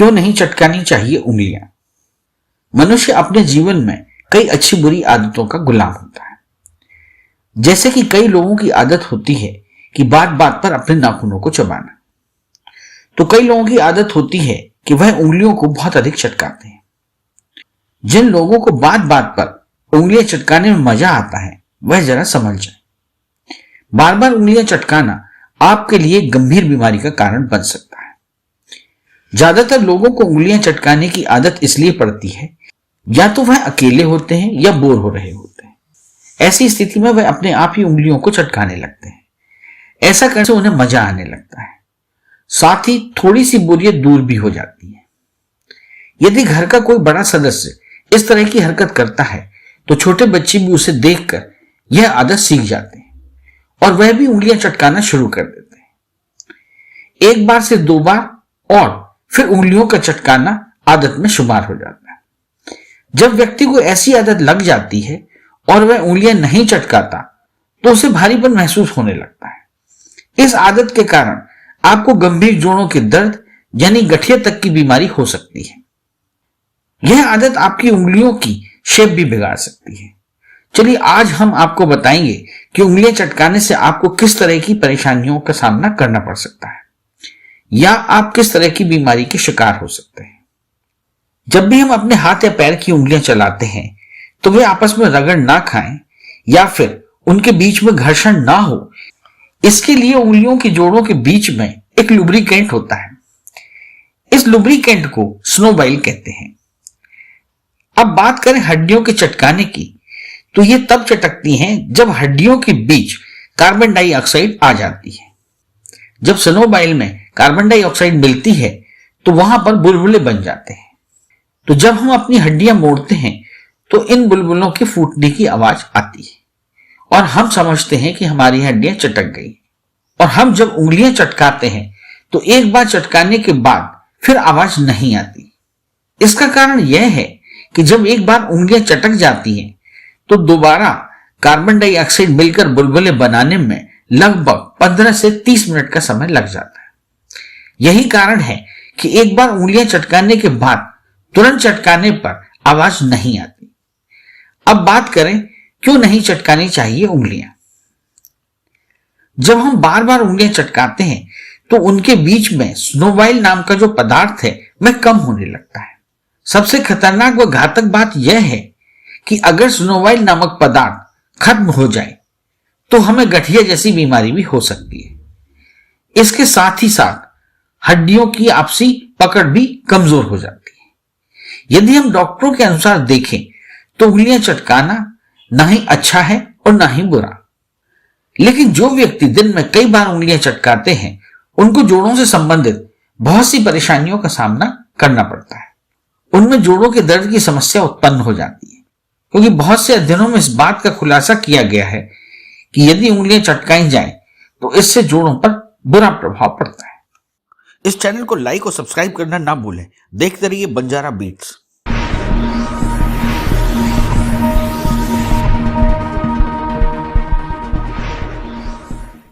क्यों नहीं चटकानी चाहिए उंगलियां। मनुष्य अपने जीवन में कई अच्छी बुरी आदतों का गुलाम होता है। जैसे कि कई लोगों की आदत होती है कि बात बात पर अपने नाखूनों को चबाना, तो कई लोगों की आदत होती है कि वह उंगलियों को बहुत अधिक चटकाते हैं। जिन लोगों को बात बात पर उंगलियां चटकाने में मजा आता है वह जरा समझ जाए। बार बार उंगलियां चटकाना आपके लिए गंभीर बीमारी का कारण बन सकता है। ज्यादातर लोगों को उंगलियां चटकाने की आदत इसलिए पड़ती है या तो वह अकेले होते हैं या बोर हो रहे होते हैं। ऐसी स्थिति में वह अपने आप ही उंगलियों को चटकाने लगते हैं। ऐसा करने से उन्हें मजा आने लगता है, साथ ही थोड़ी सी बोरियत दूर भी हो जाती है। यदि घर का कोई बड़ा सदस्य इस तरह की हरकत करता है तो छोटे बच्चे भी उसे देखकर यह आदत सीख जाते हैं और वह भी उंगलियां चटकाना शुरू कर देते हैं। एक बार से 2 बार और फिर उंगलियों का चटकाना आदत में शुमार हो जाता है। जब व्यक्ति को ऐसी आदत लग जाती है और वह उंगलियां नहीं चटकाता तो उसे भारीपन महसूस होने लगता है। इस आदत के कारण आपको गंभीर जोड़ों के दर्द यानी गठिया तक की बीमारी हो सकती है। यह आदत आपकी उंगलियों की शेप भी बिगाड़ सकती है। चलिए आज हम आपको बताएंगे कि उंगलियां चटकाने से आपको किस तरह की परेशानियों का सामना करना पड़ सकता है या आप किस तरह की बीमारी के शिकार हो सकते हैं। जब भी हम अपने हाथ या पैर की उंगलियां चलाते हैं तो वे आपस में रगड़ ना खाएं या फिर उनके बीच में घर्षण ना हो, इसके लिए उंगलियों के जोड़ों के बीच में एक लुब्रिकेंट होता है। इस लुब्रिकेंट को स्नोबाइल कहते हैं। अब बात करें हड्डियों के चटकाने की, तो ये तब चटकती हैं जब हड्डियों के बीच कार्बन डाइऑक्साइड आ जाती है। जब स्नोबाइल में कार्बन डाइऑक्साइड मिलती है तो वहां पर बुलबुले बन जाते हैं। तो जब हम अपनी हड्डियां मोड़ते हैं तो इन बुलबुलों के फूटने की आवाज आती है और हम समझते हैं कि हमारी हड्डियां चटक गई। और हम जब उंगलियां चटकाते हैं तो एक बार चटकाने के बाद फिर आवाज नहीं आती। इसका कारण यह है कि जब एक बार उंगलियां चटक जाती हैं तो दोबारा कार्बन डाइऑक्साइड मिलकर बुलबुले बनाने में लगभग 15 से 30 मिनट का समय लग जाता है। यही कारण है कि एक बार उंगलियां चटकाने के बाद तुरंत चटकाने पर आवाज नहीं आती। अब बात करें क्यों नहीं चटकानी चाहिए उंगलियां। जब हम बार बार उंगलियां चटकाते हैं तो उनके बीच में स्नोबाइल नाम का जो पदार्थ है वह कम होने लगता है। सबसे खतरनाक व घातक बात यह है कि अगर स्नोबाइल नामक पदार्थ खत्म हो जाए तो हमें गठिया जैसी बीमारी भी हो सकती है। इसके साथ ही साथ हड्डियों की आपसी पकड़ भी कमजोर हो जाती है। यदि हम डॉक्टरों के अनुसार देखें तो उंगलियां चटकाना ना ही अच्छा है और ना ही बुरा। लेकिन जो व्यक्ति दिन में कई बार उंगलियां चटकाते हैं उनको जोड़ों से संबंधित बहुत सी परेशानियों का सामना करना पड़ता है। उनमें जोड़ों के दर्द की समस्या उत्पन्न हो जाती है, क्योंकि बहुत से अध्ययनों में इस बात का खुलासा किया गया है कि यदि उंगलियां चटकाई जाएं तो इससे जोड़ों पर बुरा प्रभाव पड़ता है। इस चैनल को लाइक और सब्सक्राइब करना ना भूलें। देखते रहिए बंजारा बीट्स।